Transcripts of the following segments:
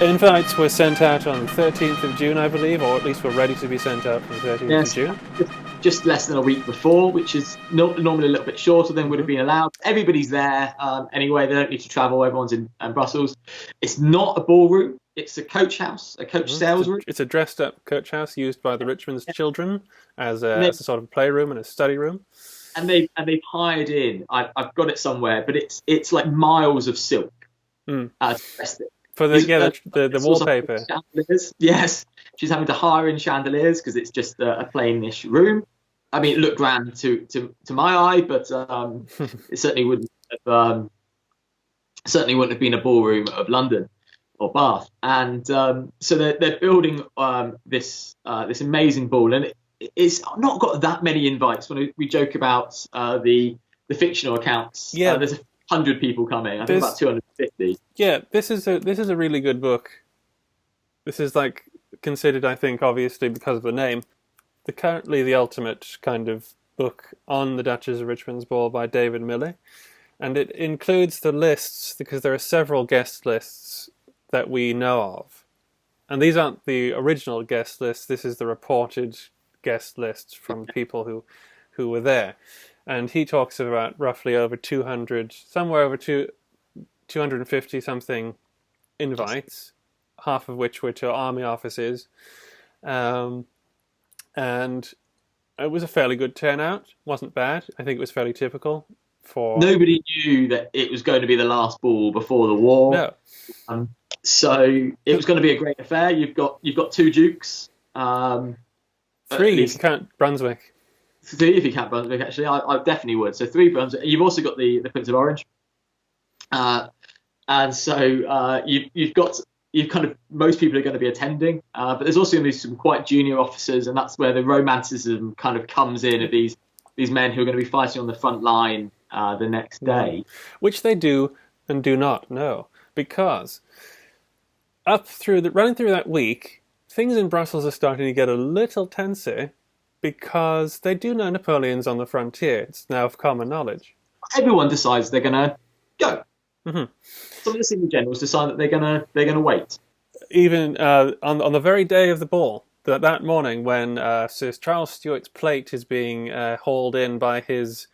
Invites were sent out on the 13th of June, I believe, or at least were ready to be sent out on the 13th of Yes, June. just less than a week before, which is normally a little bit shorter than would have been allowed. Everybody's there anyway. They don't need to travel. Everyone's in Brussels. It's not a ballroom. It's a coach house, a coach sales room. It's a dressed-up coach house used by the Richmond's children as And a sort of playroom and a study room. they've hired in. I've got it somewhere, but it's like miles of silk. For the wallpaper. Chandeliers. Yes, she's having to hire in chandeliers because it's just a plainish room. I mean, it looked grand to my eye, but it certainly wouldn't have been a ballroom of London or Bath. And so they're building this amazing ball, and it's not got that many invites. When we joke about the fictional accounts, there's 100 people coming. I think about 250. Yeah, this is a really good book. This is like considered, I think, obviously because of the name, currently the ultimate kind of book on the Duchess of Richmond's ball by David Milley, and it includes the lists because there are several guest lists that we know of, and these aren't the original guest lists. This is the reported guest lists from people who were there. And he talks about roughly over 200, somewhere over 250 something invites, half of which were to army offices. And it was a fairly good turnout. Wasn't bad. I think it was fairly typical for... Nobody knew that it was going to be the last ball before the war. No. So it was going to be a great affair. You've got two dukes. Three if you count Brunswick. Three if you count Brunswick, actually. I definitely would. So 3 Brunswick. You've also got the Prince of Orange. And so you've kind of, most people are going to be attending, but there's also going to be some quite junior officers, and that's where the romanticism kind of comes in of these men who are going to be fighting on the front line the next day. Which they do and do not know, because running through that week, things in Brussels are starting to get a little tenser, because they do know Napoleon's on the frontier. It's now of common knowledge. Everyone decides they're going to go. Mm-hmm. Some of the senior generals decide that they're going to wait. Even on the very day of the ball, that morning when Sir Charles Stuart's plate is being hauled in by his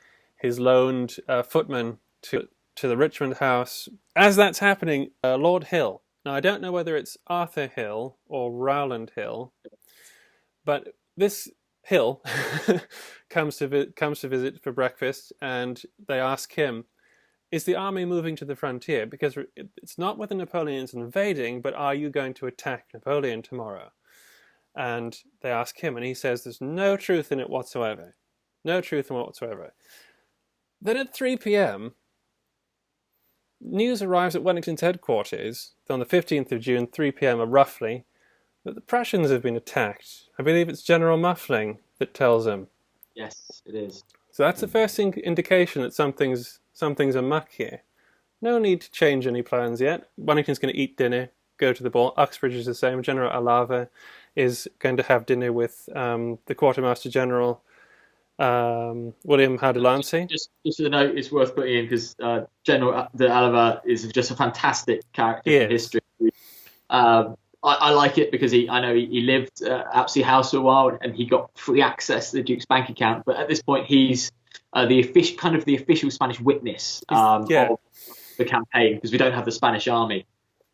loaned footman to the Richmond House, as that's happening, Lord Hill. Now I don't know whether it's Arthur Hill or Rowland Hill, but this Hill comes to visit for breakfast, and they ask him, is the army moving to the frontier? Because it's not whether Napoleon's invading, but are you going to attack Napoleon tomorrow? And they ask him, and he says there's no truth in it whatsoever. No truth in it whatsoever. Then at 3 p.m, news arrives at Wellington's headquarters on the 15th of June, 3 p.m. roughly, that the Prussians have been attacked. I believe it's General Muffling that tells him. Yes, it is. So that's the first indication that something's amuck here. No need to change any plans yet. Wellington's going to eat dinner, go to the ball. Uxbridge is the same. General Alava is going to have dinner with the Quartermaster General, William Howe de Lancey. Just a note, it's worth putting in because General de Alava is just a fantastic character in history. I like it because I know he lived at Apsley House for a while, and he got free access to the Duke's bank account. But at this point, he's the official Spanish witness of the campaign, because we don't have the Spanish army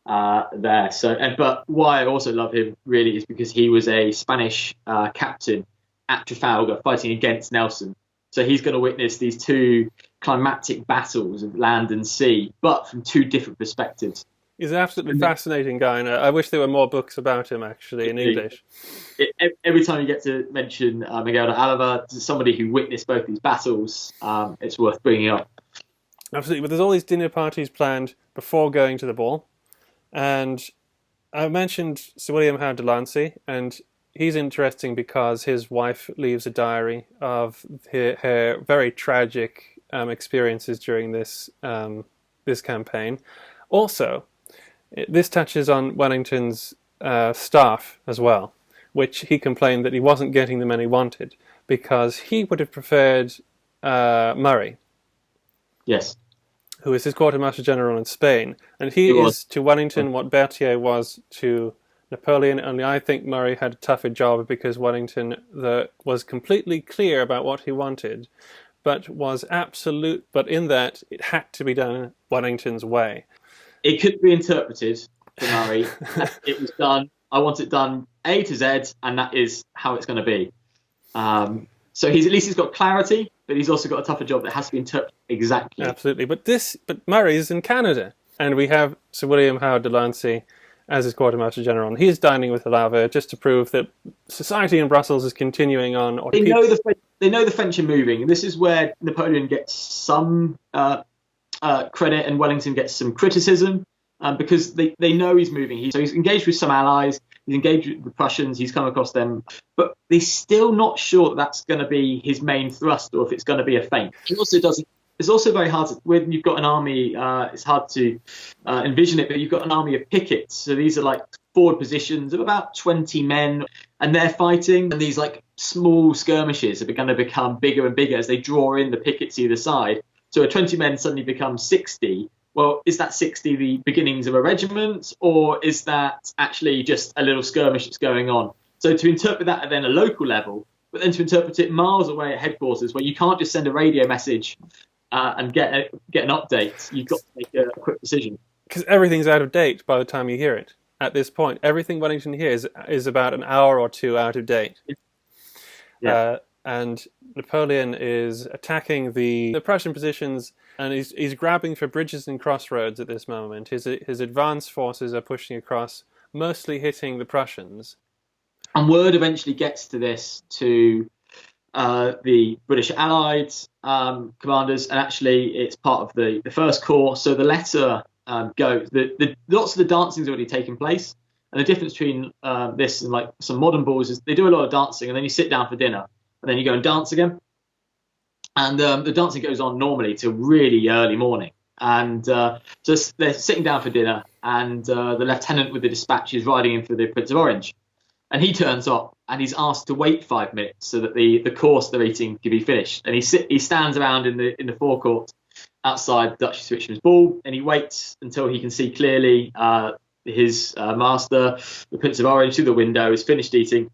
there. But why I also love him really is because he was a Spanish captain at Trafalgar fighting against Nelson. So he's going to witness these two climactic battles of land and sea, but from two different perspectives. He's an absolutely fascinating guy, and I wish there were more books about him, actually, in English. Every time you get to mention Miguel de Alava, somebody who witnessed both these battles, it's worth bringing up. Absolutely, but there's all these dinner parties planned before going to the ball. And I mentioned Sir William Howe de Lancey, and he's interesting because his wife leaves a diary of her very tragic experiences during this campaign. Also, this touches on Wellington's staff as well, which he complained that he wasn't getting the men he wanted because he would have preferred Murray. Yes. who is his quartermaster general in Spain, and he is to Wellington what Berthier was to Napoleon. Only I think Murray had a tougher job because Wellington was completely clear about what he wanted, but in that it had to be done Wellington's way. It could be interpreted for Murray. It was done. I want it done A to Z, and that is how it's going to be. So he's got clarity, but he's also got a tougher job that has to be interpreted exactly. Absolutely, but Murray's in Canada, and we have Sir William Howard de Lancey as his quartermaster general, and he's dining with Alava just to prove that society in Brussels is continuing on. They know the French are moving, and this is where Napoleon gets some credit and Wellington gets some criticism, because they know he's moving. So he's engaged with some allies, he's engaged with the Prussians, he's come across them, but they're still not sure that that's going to be his main thrust or if it's going to be a feint. He also doesn't. It's also very hard when you've got an army. It's hard to envision it, but you've got an army of pickets. So these are like forward positions of about 20 men, and they're fighting. And these like small skirmishes are going to become bigger and bigger as they draw in the pickets either side. So a 20 men suddenly becomes 60. Well, is that 60 the beginnings of a regiment, or is that actually just a little skirmish that's going on? So to interpret that at then a local level, but then to interpret it miles away at headquarters, where you can't just send a radio message and get an update. You've got to make a quick decision. Because everything's out of date by the time you hear it. At this point, everything Wellington hears is about an hour or two out of date. Yeah. And Napoleon is attacking the Prussian positions, and he's grabbing for bridges and crossroads at this moment. His advance forces are pushing across, mostly hitting the Prussians. And word eventually gets to this to the British Allied commanders, and actually it's part of the First Corps. So the letter goes. Lots of the dancing's already taken place, and the difference between this and like some modern balls is they do a lot of dancing, and then you sit down for dinner, and then you go and dance again. And the dancing goes on normally till really early morning. And so they're sitting down for dinner, and the lieutenant with the dispatch is riding in for the Prince of Orange. And he turns up, and he's asked to wait 5 minutes so that the course they're eating can be finished. And he stands around in the forecourt outside the Duchess of Richmond's ball, and he waits until he can see clearly his master, the Prince of Orange, through the window, has finished eating.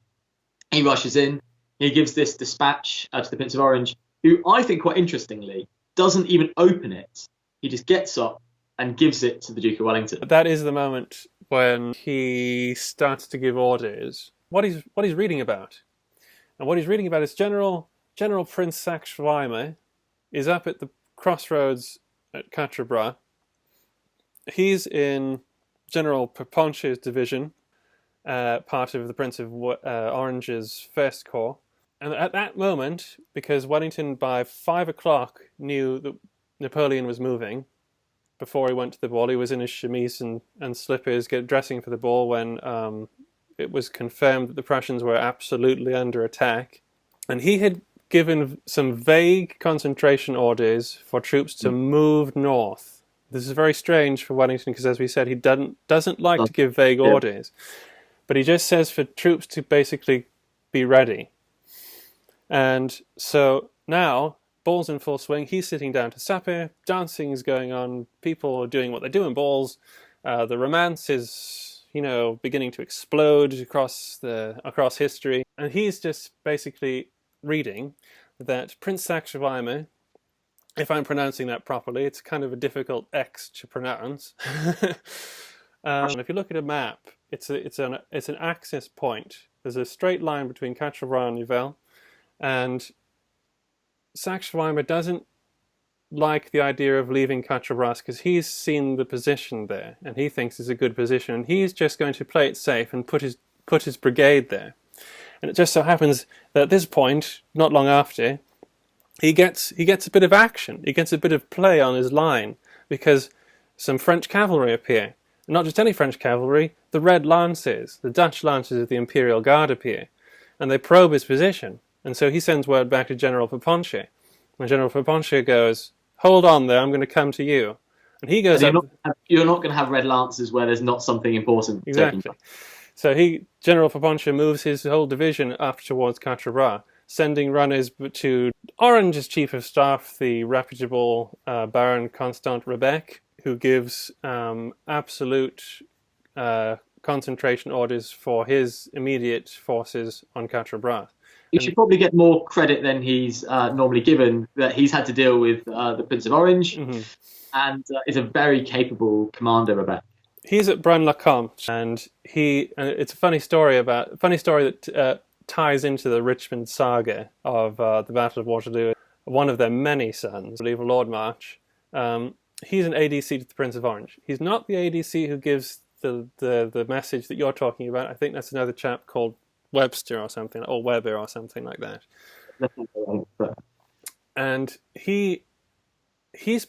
He rushes in. He gives this dispatch to the Prince of Orange, who I think, quite interestingly, doesn't even open it. He just gets up and gives it to the Duke of Wellington. That is the moment when he starts to give orders. What he's reading about, and what he's reading about is General Prince Saxe-Weimar is up at the crossroads at Quatre Bras. He's in General Perponcher's division, part of the Prince of Orange's First Corps. And at that moment, because Wellington by 5 o'clock knew that Napoleon was moving, before he went to the ball, he was in his chemise and slippers, dressing for the ball when it was confirmed that the Prussians were absolutely under attack. And he had given some vague concentration orders for troops to move north. This is very strange for Wellington because, as we said, he doesn't like to give vague orders. But he just says for troops to basically be ready. And so now, ball's in full swing. He's sitting down to supper. Dancing is going on. People are doing what they do in balls. The romance is, beginning to explode across history. And he's just basically reading that Prince Saxe-Weimar, if I'm pronouncing that properly, it's kind of a difficult X to pronounce. If you look at a map, it's an axis point. There's a straight line between Quatre Bras and Nivelles. And Saxe-Weimar doesn't like the idea of leaving Quatre Bras because he's seen the position there and he thinks it's a good position, and he's just going to play it safe and put his brigade there. And it just so happens that at this point, not long after, he gets a bit of action. He gets a bit of play on his line because some French cavalry appear. And not just any French cavalry, the Red Lancers, the Dutch Lancers of the Imperial Guard appear. And they probe his position. And so he sends word back to General Perponcher. And General Perponcher goes, "Hold on there, I'm going to come to you." And he goes, you're not going to have Red Lancers where there's not something important. Exactly. So General Perponcher moves his whole division up towards Quatre Bras. sending runners to Orange's chief of staff, the reputable Baron Constant Rebecque, who gives absolute concentration orders for his immediate forces on Quatre Bras. He should probably get more credit than he's normally given, that he's had to deal with the Prince of Orange, and is a very capable commander, Rebecque. He's at Braine-le-Comte, and it's a funny story that ties into the Richmond saga of the Battle of Waterloo. One of their many sons, I believe Lord March, he's an ADC to the Prince of Orange. He's not the ADC who gives the message that you're talking about. I think that's another chap called Webster or something, or Weber or something like that. And there's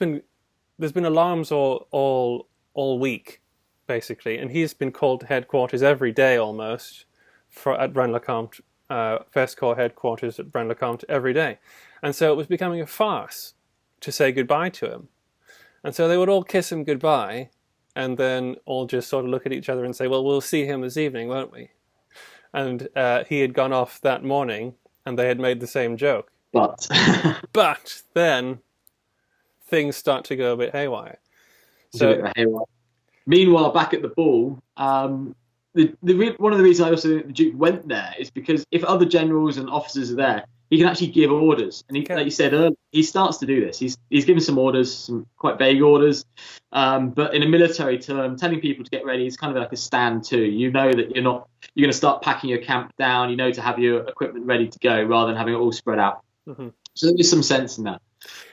been alarms all week, basically, and he's been called to headquarters every day almost at Braine-le-Comte, First Corps headquarters at Braine-le-Comte every day. And so it was becoming a farce to say goodbye to him. And so they would all kiss him goodbye, and then all just sort of look at each other and say, well, we'll see him this evening, won't we? And he had gone off that morning, and they had made the same joke. But then things start to go a bit haywire. So, meanwhile, back at the ball, one of the reasons I also think the Duke went there is because if other generals and officers are there, he can actually give orders. And like you said earlier, he starts to do this. He's given some orders, some quite vague orders. But in a military term, telling people to get ready is kind of like a stand to. You know that you're going to start packing your camp down. You know to have your equipment ready to go rather than having it all spread out. Mm-hmm. So there is some sense in that.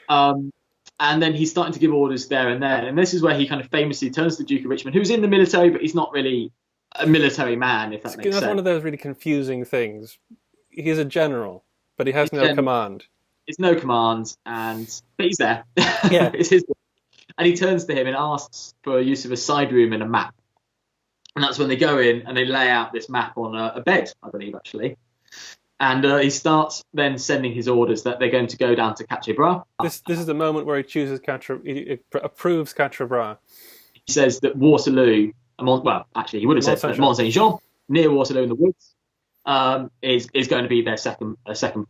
And then he's starting to give orders there and there. And this is where he kind of famously turns to the Duke of Richmond, who's in the military, but he's not really a military man, if that makes sense. That's one of those really confusing things. He's a general, but he has no command. It's no command, but he's there. Yeah. It's his. And he turns to him and asks for use of a side room and a map. And that's when they go in and they lay out this map on a bed, I believe, actually. And he starts then sending his orders that they're going to go down to Quatre Bras. This is the moment where he approves Quatre Bras. He says that Waterloo, he would have said that Mont Saint-Jean, near Waterloo in the woods, is going to be their second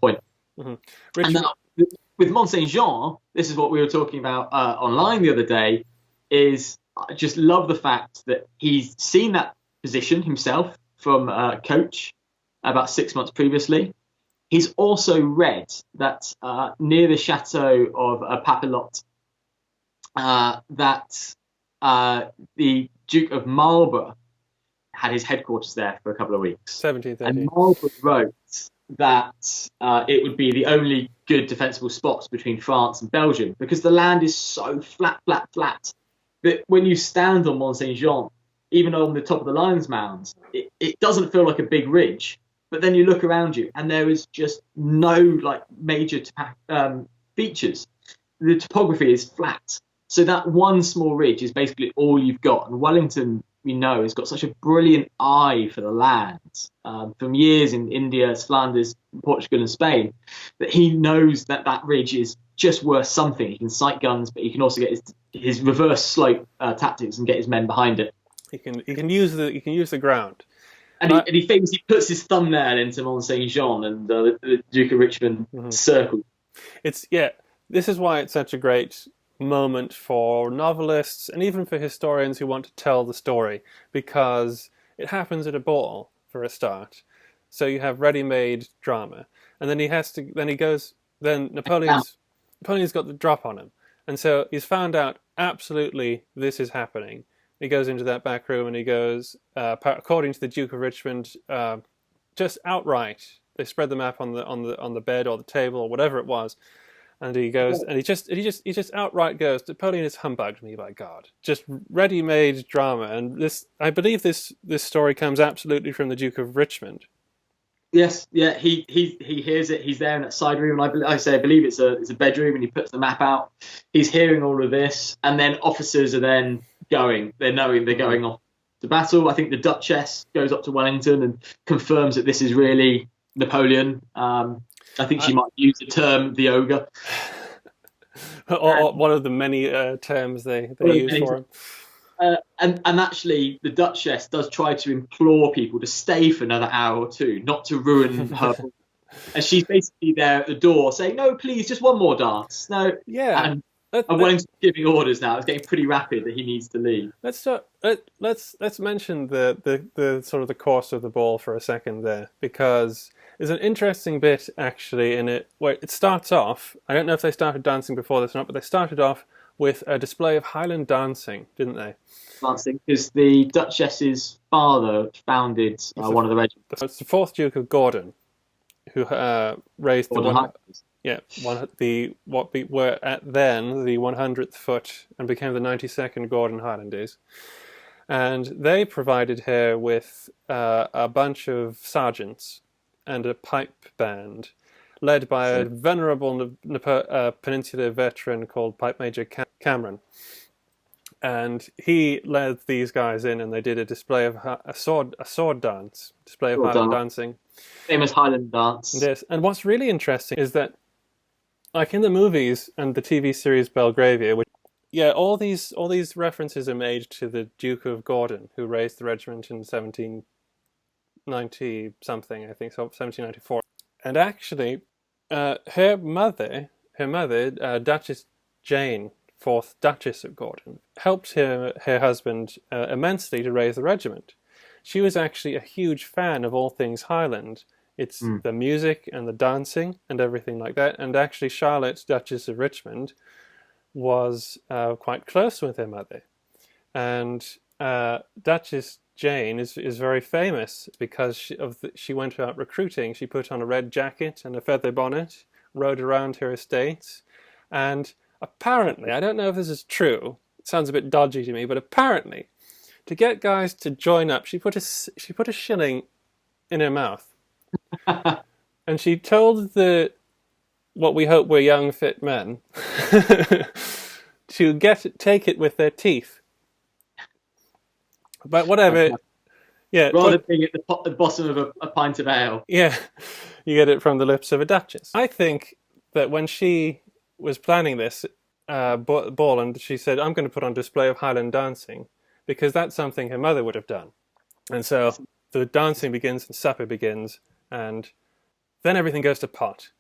point. Mm-hmm. And now, with Mont Saint-Jean, this is what we were talking about online the other day, is I just love the fact that he's seen that position himself from Coach about 6 months previously. He's also read that near the chateau of Papelotte, that the Duke of Marlborough had his headquarters there for a couple of weeks. 1730. And Marlborough wrote that it would be the only good defensible spots between France and Belgium because the land is so flat, that when you stand on Mont Saint-Jean, even on the top of the Lions Mound, it doesn't feel like a big ridge. But then you look around you and there is just no major features. The topography is flat. So that one small ridge is basically all you've got. And Wellington, we know, has got such a brilliant eye for the land from years in India, Flanders, Portugal and Spain, that he knows that ridge is just worth something. He can sight guns, but he can also get his reverse slope tactics and get his men behind it. He can use the ground. And he famously puts his thumbnail into Mont Saint-Jean and the Duke of Richmond circle. This is why it's such a great moment for novelists and even for historians who want to tell the story, because it happens at a ball for a start. So you have ready-made drama, and then Napoleon's got the drop on him, and so he's found out absolutely this is happening. He goes into that back room and he goes, according to the Duke of Richmond, just outright. They spread the map on the bed or the table or whatever it was, and he goes and he just outright goes, Napoleon has humbugged me, by God. Just ready-made drama, and I believe this story comes absolutely from the Duke of Richmond. Yes, yeah, he hears it. He's there in that side room, and I believe it's a bedroom, and he puts the map out. He's hearing all of this, and then officers are then going. They're knowing they're going off to battle. I think the Duchess goes up to Wellington and confirms that this is really Napoleon. I think she might use the term the ogre, or one of the many terms they use for him. And actually, the Duchess does try to implore people to stay for another hour or two, not to ruin her. And she's basically there at the door saying, "No, please, just one more dance." No, Yeah. and Let, and let, Wellington's giving orders now. It's getting pretty rapid that he needs to leave. let's mention the sort of the course of the ball for a second there, because there's an interesting bit actually in it where it starts off. I don't know if they started dancing before this or not, but they started off with a display of Highland dancing, didn't they? Dancing because the Duchess's father founded one of the regiments. It's the fourth Duke of Gordon who raised the Gordon one. Highlanders. Yeah, what were at then the 100th foot and became the 92nd Gordon Highlanders, and they provided her with a bunch of sergeants and a pipe band, led by a venerable Peninsular veteran called Pipe Major Cameron. And he led these guys in, and they did a display of a sword dance, display of Highland dancing, famous Highland dance. Yes, and what's really interesting is that, like in the movies and the TV series Belgravia, all these references are made to the Duke of Gordon, who raised the regiment in 1790 something, I think, so 1794. And actually, her mother, Duchess Jane, fourth Duchess of Gordon, helped her husband immensely to raise the regiment. She was actually a huge fan of all things Highland. It's the music and the dancing and everything like that. And actually, Charlotte, Duchess of Richmond, was quite close with her mother. And Duchess Jane is very famous because she went out recruiting. She put on a red jacket and a feather bonnet, rode around her estates, and apparently, I don't know if this is true, it sounds a bit dodgy to me, but apparently, to get guys to join up, she put a shilling in her mouth. And she told what we hope were young, fit men to take it with their teeth. But whatever. Yeah. Rather being at the bottom of a pint of ale. Yeah. You get it from the lips of a duchess. I think that when she was planning this ball and she said, "I'm going to put on display of Highland dancing," because that's something her mother would have done. And so the dancing begins, the supper begins, and then everything goes to pot.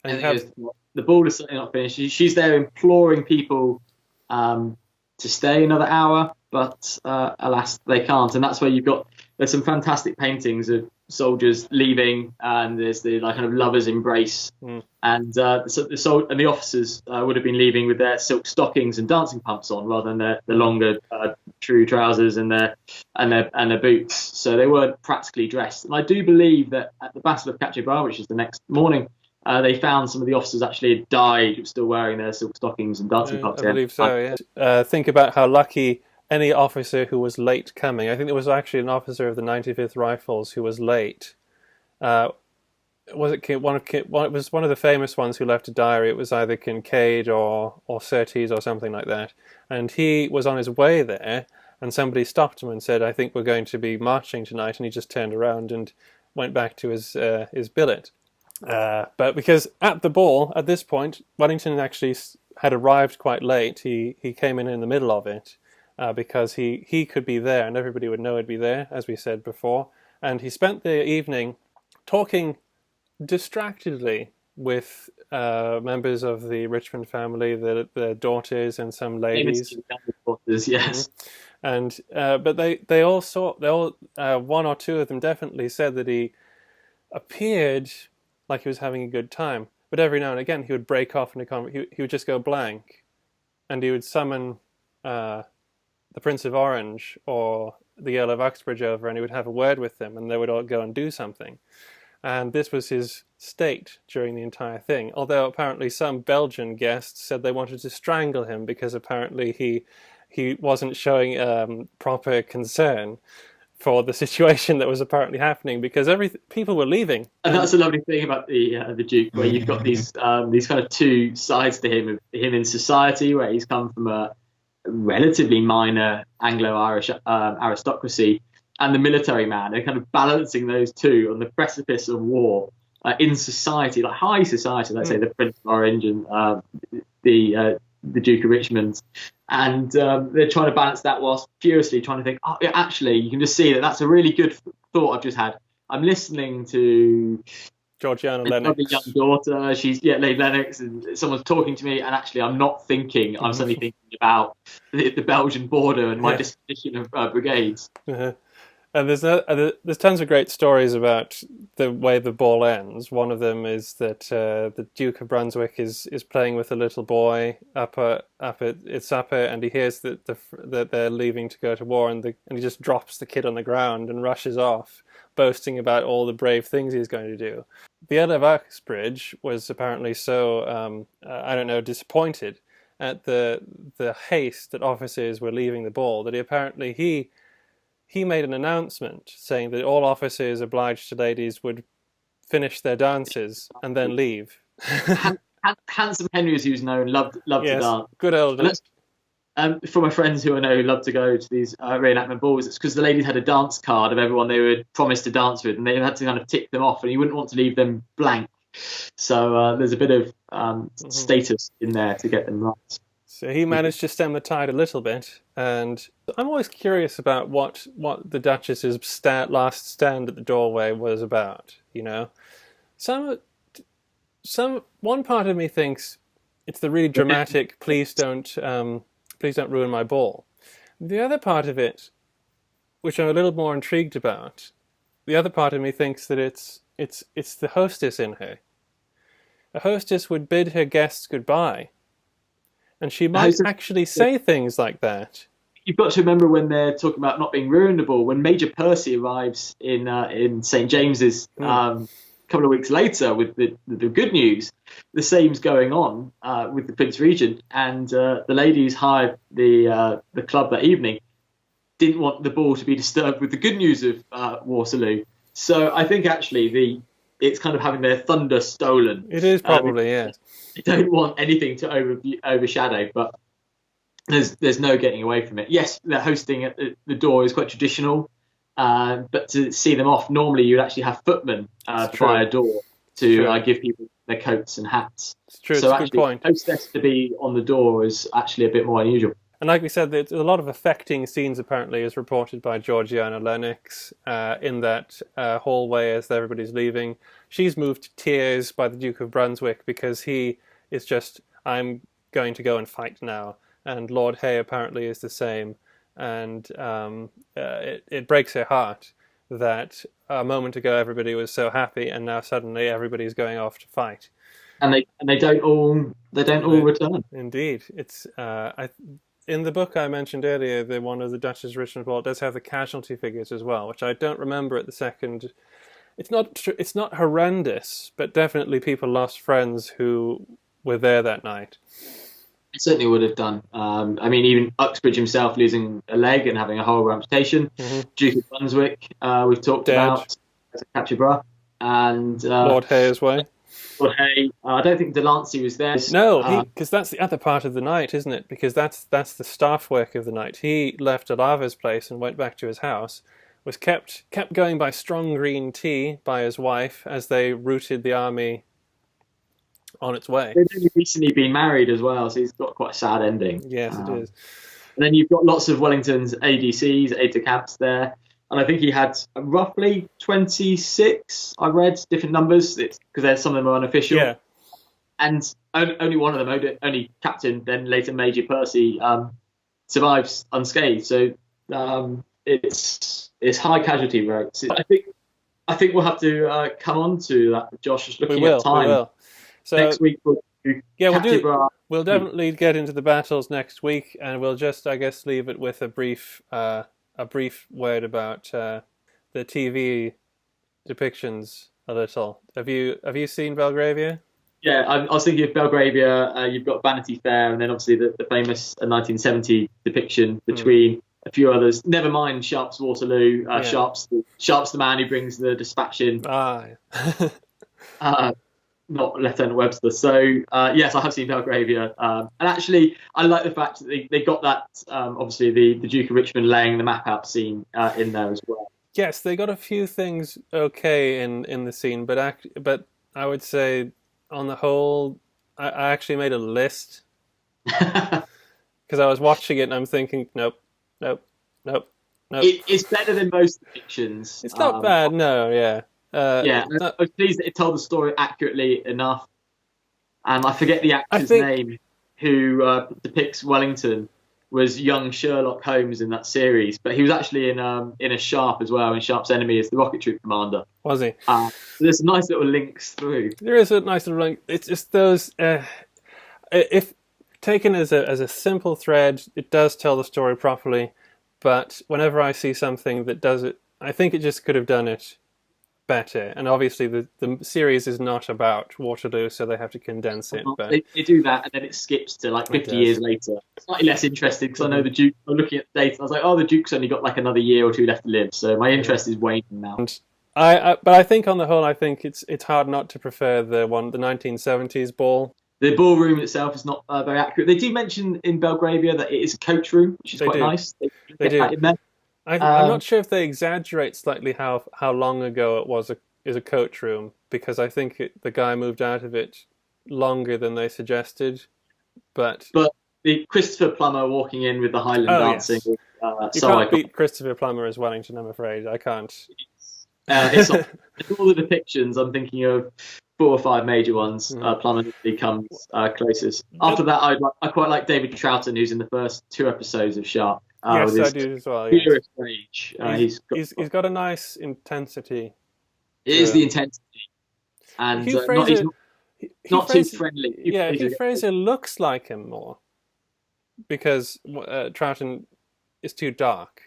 And the ball is certainly not finished. She's there imploring people to stay another hour, but alas, they can't. And that's where there's some fantastic paintings of soldiers leaving, and there's the kind of lovers' embrace, and the officers would have been leaving with their silk stockings and dancing pumps on, rather than the longer true trousers and their boots. So they weren't practically dressed. And I do believe that at the Battle of Quatre Bras, which is the next morning, they found some of the officers actually had died, still wearing their silk stockings and dancing pumps. I believe so. Yeah. Think about how lucky any officer who was late coming. I think there was actually an officer of the 95th Rifles who was late. It was one of the famous ones who left a diary. It was either Kincaid or Surtees or something like that. And he was on his way there, and somebody stopped him and said, "I think we're going to be marching tonight." And he just turned around and went back to his billet. But because at the ball, at this point, Wellington actually had arrived quite late. He came in the middle of it. Because he could be there and everybody would know he'd be there, as we said before. And he spent the evening talking distractedly with members of the Richmond family, the daughters and some ladies. Daughters, yes. And but they all one or two of them definitely said that he appeared like he was having a good time. But every now and again he would break off in a conversation. He would just go blank, and he would summon the Prince of Orange or the Earl of Uxbridge over, and he would have a word with them, and they would all go and do something. And this was his state during the entire thing, although apparently some Belgian guests said they wanted to strangle him because apparently he wasn't showing proper concern for the situation that was apparently happening, because people were leaving. And that's a lovely thing about the Duke, where you've got these kind of two sides to him in society, where he's come from a relatively minor Anglo-Irish aristocracy, and the military man. They're kind of balancing those two on the precipice of war in society, like high society. Let's say the Prince of Orange and the Duke of Richmond, and they're trying to balance that whilst furiously trying to think. Oh, actually, you can just see that's a really good thought I've just had. I'm listening to Georgiana and another young Lennox. daughter. She's Lady Lennox, and someone's talking to me, and actually I'm not thinking. I'm suddenly thinking about the Belgian border and my disposition of brigades. Uh-huh. And there's tons of great stories about the way the ball ends. One of them is that the Duke of Brunswick is playing with a little boy up at its supper, and he hears that they're leaving to go to war, and he just drops the kid on the ground and rushes off, boasting about all the brave things he's going to do. The Earl of Uxbridge was apparently so disappointed at the haste that officers were leaving the ball that he made an announcement saying that all officers obliged to ladies would finish their dances and then leave. Handsome Henry, as he was known, loved to dance. Good old. For my friends who I know who love to go to these reenactment balls, it's because the ladies had a dance card of everyone they were promised to dance with, and they had to kind of tick them off, and you wouldn't want to leave them blank. So there's a bit of status in there to get them right. So he managed to stem the tide a little bit, and I'm always curious about what the Duchess's last stand at the doorway was about. You know, one part of me thinks it's the really dramatic please don't ruin my ball. The other part of it, which I'm a little more intrigued about, the other part of me thinks that it's the hostess in her. A hostess would bid her guests goodbye. And she might actually say things like that. You've got to remember when they're talking about not being ruinable, when Major Percy arrives in St. James's a couple of weeks later with the good news, the same's going on with the Prince Regent, and the lady who's hired the club that evening didn't want the ball to be disturbed with the good news of Waterloo. So I think actually it's kind of having their thunder stolen. It is probably, yes. They don't want anything to overshadow, but there's no getting away from it. Yes, they're hosting at the door is quite traditional, but to see them off, normally you'd actually have footmen by a door to give people their coats and hats. It's true, so it's a good point. Hostess to be on the door is actually a bit more unusual. And like we said, there's a lot of affecting scenes, apparently, as reported by Georgiana Lennox in that hallway as everybody's leaving. She's moved to tears by the Duke of Brunswick because he is just, I'm going to go and fight now. And Lord Hay apparently is the same. And it breaks her heart that a moment ago everybody was so happy, and now suddenly everybody's going off to fight. And they don't all return. Indeed, it's in the book I mentioned earlier, the one of the Duchess of Richmond Ball does have the casualty figures as well, which I don't remember at the second. It's not horrendous, but definitely people lost friends who were there that night. It certainly would have done. I mean, even Uxbridge himself losing a leg and having a horrible amputation. Mm-hmm. Duke of Brunswick, we've talked about as a Capture and Lord Hay as well. Lord Hay. I don't think Delancey was there. No, because that's the other part of the night, isn't it? Because that's the staff work of the night. He left Alava's place and went back to his house. Was kept going by strong green tea by his wife as they routed the army on its way. They've only recently been married as well, so he's got quite a sad ending. Yes, it is. And then you've got lots of Wellington's ADCs, aides-de-camps there. And I think he had roughly 26, I read, different numbers, because some of them are unofficial. Yeah. And only one of them, only Captain, then later Major Percy, survives unscathed. So it's high casualty rates. I think we'll have to come on to that, Josh, just looking at time. We will. So, next week we'll definitely get into the battles next week, and we'll just, I guess, leave it with a brief word about the TV depictions a little. Have you seen Belgravia? Yeah, I was thinking of Belgravia. You've got Vanity Fair, and then obviously the famous 1970 depiction between a few others. Never mind Sharp's Waterloo. Sharp's the man who brings the dispatch in. Not Lieutenant Webster. So yes, I have seen Belgravia, and actually I like the fact that they got that obviously the Duke of Richmond laying the map out scene in there as well. Yes, they got a few things okay in the scene, but I would say on the whole, I actually made a list because I was watching it and I'm thinking, nope. It's better than most depictions. It's not bad, no, yeah. Yeah, that, I was pleased that it told the story accurately enough. And I forget the I actor's think name who depicts Wellington was young Sherlock Holmes in that series, but he was actually in a Sharp as well. In Sharp's enemy is the rocket troop commander. was he. There's nice little links through. There is a nice little link. It's just those. If taken as a simple thread, it does tell the story properly. But whenever I see something that does it, I think it just could have done it better. And obviously, the series is not about Waterloo, so they have to condense it. But They do that, and then it skips to like 50 years later. Slightly less interesting because I know the Duke. I'm looking at the data. I was like, oh, the Duke's only got like another year or two left to live. So my interest is waning now. And but I think on the whole, I think it's hard not to prefer the 1970s ball. The ballroom itself is not very accurate. They do mention in Belgravia that it is a coach room, which is quite nice. They do. That in there. I'm not sure if they exaggerate slightly how long ago it was is a coach room, because I think the guy moved out of it longer than they suggested. But the Christopher Plummer walking in with the Highland dancing. Yes. You can't beat Christopher Plummer as Wellington, I'm afraid. I can't. It's all the depictions. I'm thinking of 4 or 5 major ones. Plummer becomes closest. After that, I quite like David Troughton, who's in the first 2 episodes of Sharp. Yes, I do as well. Yes. Rage. He's got a nice intensity. It is the intensity, and Hugh Fraser, not too friendly. Hugh Fraser looks like him more because Troughton is too dark.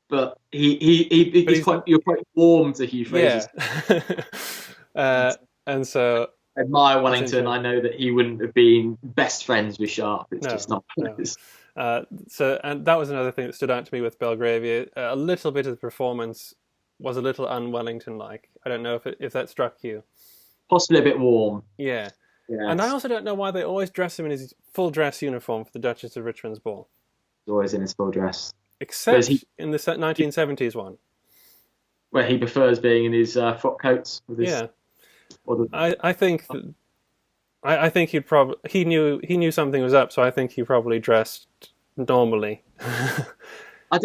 But you're quite warm to Hugh Fraser. Yeah. And so I admire Wellington. I know that he wouldn't have been best friends with Sharp. It's just not. No. And that was another thing that stood out to me with Belgravia. A little bit of the performance was a little un-Wellington-like. I don't know if that struck you. Possibly a bit warm. Yeah. Yes. And I also don't know why they always dress him in his full dress uniform for the Duchess of Richmond's ball. He's always in his full dress. Except in the 1970s one. Where he prefers being in his frock coats. With his, I think he knew something was up, so I think he probably dressed normally. I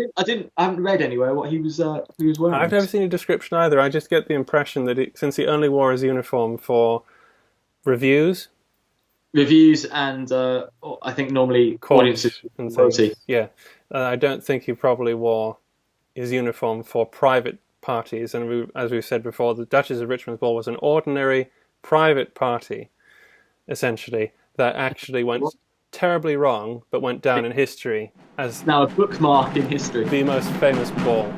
haven't read anywhere what he was wearing. I've never seen a description either. I just get the impression that since he only wore his uniform for reviews and I think normally audiences and things. Yeah, I don't think he probably wore his uniform for private parties. And as we've said before, the Duchess of Richmond's ball was an ordinary private party, essentially, that actually went terribly wrong, but went down in history as now a bookmark in history, the most famous ball.